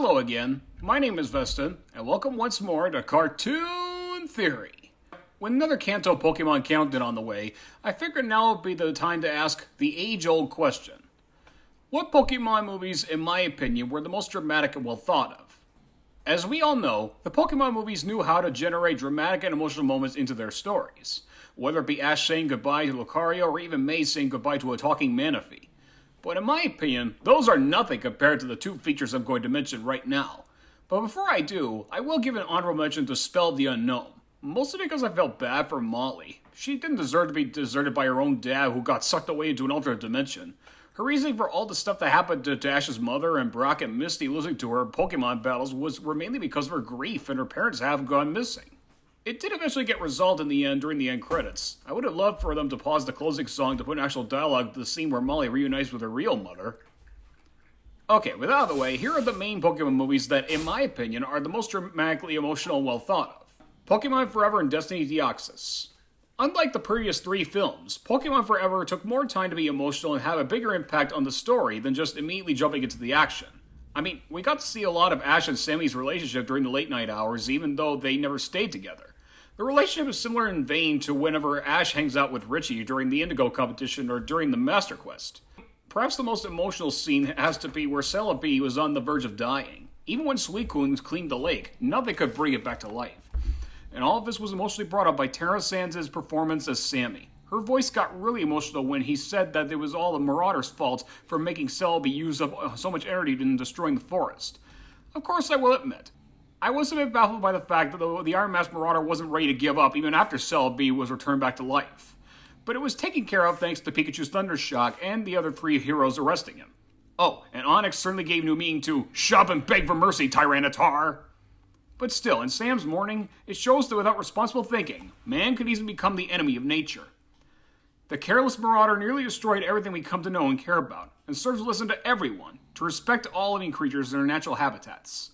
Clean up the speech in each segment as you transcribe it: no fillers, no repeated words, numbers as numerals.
Hello again, my name is Veston, and welcome once more to Cartoon Theory. With another Kanto Pokemon countdown on the way, I figured now would be the time to ask the age-old question. What Pokemon movies, in my opinion, were the most dramatic and well thought of? As we all know, the Pokemon movies knew how to generate dramatic and emotional moments into their stories, whether it be Ash saying goodbye to Lucario or even May saying goodbye to a talking Manaphy. But in my opinion, those are nothing compared to the two features I'm going to mention right now. But before I do, I will give an honorable mention to Spell the Unknown. Mostly because I felt bad for Molly. She didn't deserve to be deserted by her own dad who got sucked away into an alternate dimension. Her reasoning for all the stuff that happened to Ash's mother and Brock and Misty losing to her Pokemon battles were mainly because of her grief and her parents having gone missing. It did eventually get resolved in the end during the end credits. I would have loved for them to pause the closing song to put an actual dialogue to the scene where Molly reunites with her real mother. Okay, with that out of the way, here are the main Pokemon movies that, in my opinion, are the most dramatically emotional and well thought of. Pokemon Forever and Destiny Deoxys. Unlike the previous three films, Pokemon Forever took more time to be emotional and have a bigger impact on the story than just immediately jumping into the action. I mean, we got to see a lot of Ash and Sammy's relationship during the late night hours, even though they never stayed together. The relationship is similar in vein to whenever Ash hangs out with Richie during the Indigo competition or during the Master Quest. Perhaps the most emotional scene has to be where Celebi was on the verge of dying. Even when Suicune cleaned the lake, nothing could bring it back to life. And all of this was emotionally brought up by Tara Sands' performance as Sammy. Her voice got really emotional when he said that it was all the Marauder's fault for making Celebi use up so much energy in destroying the forest. Of course, I will admit, I was a bit baffled by the fact that the Iron Mask Marauder wasn't ready to give up even after Celebi was returned back to life. But it was taken care of thanks to Pikachu's Thunder Shock and the other three heroes arresting him. Oh, and Onix certainly gave new meaning to "Shop and beg for mercy, Tyranitar!" But still, in Sam's mourning, it shows that without responsible thinking, man could easily become the enemy of nature. The careless Marauder nearly destroyed everything we come to know and care about, and serves to listen to everyone, to respect all living creatures in their natural habitats.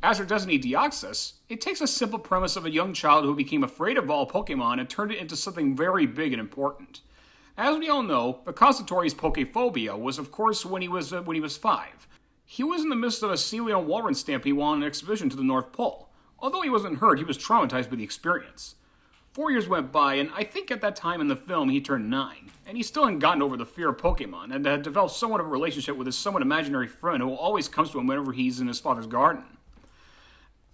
As for Destiny Deoxys, it takes a simple premise of a young child who became afraid of all Pokemon and turned it into something very big and important. As we all know, the cause of Tori's Pokephobia was of course when he was 5. He was in the midst of a Celeon Walrus stampede while on an expedition to the North Pole. Although he wasn't hurt, he was traumatized by the experience. 4 years went by, and I think at that time in the film he turned 9, and he still hadn't gotten over the fear of Pokemon, and had developed somewhat of a relationship with his somewhat imaginary friend who always comes to him whenever he's in his father's garden.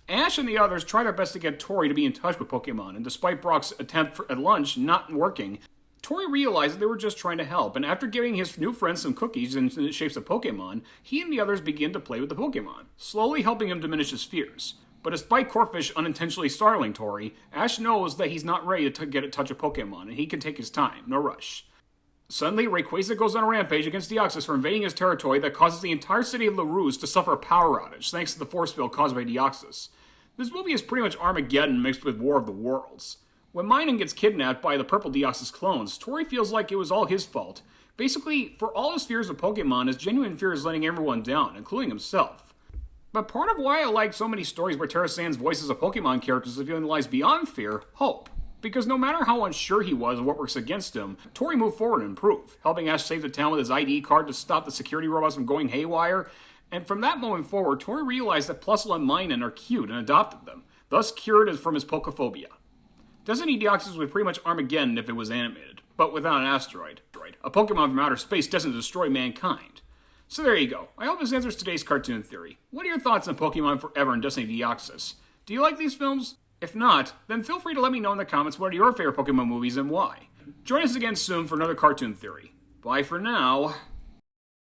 Ash and the others try their best to get Tori to be in touch with Pokemon, and despite Brock's attempt at lunch not working, Tori realized that they were just trying to help, and after giving his new friend some cookies in the shapes of Pokemon, he and the others begin to play with the Pokemon, slowly helping him diminish his fears. But despite Corphish unintentionally startling Tori, Ash knows that he's not ready to get a touch of Pokemon, and he can take his time, no rush. Suddenly, Rayquaza goes on a rampage against Deoxys for invading his territory that causes the entire city of LaRouge to suffer a power outage, thanks to the force field caused by Deoxys. This movie is pretty much Armageddon mixed with War of the Worlds. When Minun gets kidnapped by the purple Deoxys clones, Tori feels like it was all his fault. Basically, for all his fears of Pokemon, his genuine fear is letting everyone down, including himself. But part of why I like so many stories where Tara Sands voices of Pokemon characters the feeling lies beyond fear, hope. Because no matter how unsure he was of what works against him, Tori moved forward and improved, helping Ash save the town with his ID card to stop the security robots from going haywire. And from that moment forward, Tori realized that Plusle and Minun are cute and adopted them, thus cured from his Pokephobia. Destiny Deoxys was pretty much Armageddon if it was animated, but without an asteroid. A Pokemon from outer space doesn't destroy mankind. So there you go. I hope this answers today's cartoon theory. What are your thoughts on Pokemon Forever and Destiny Deoxys? Do you like these films? If not, then feel free to let me know in the comments what are your favorite Pokemon movies and why. Join us again soon for another cartoon theory. Bye for now.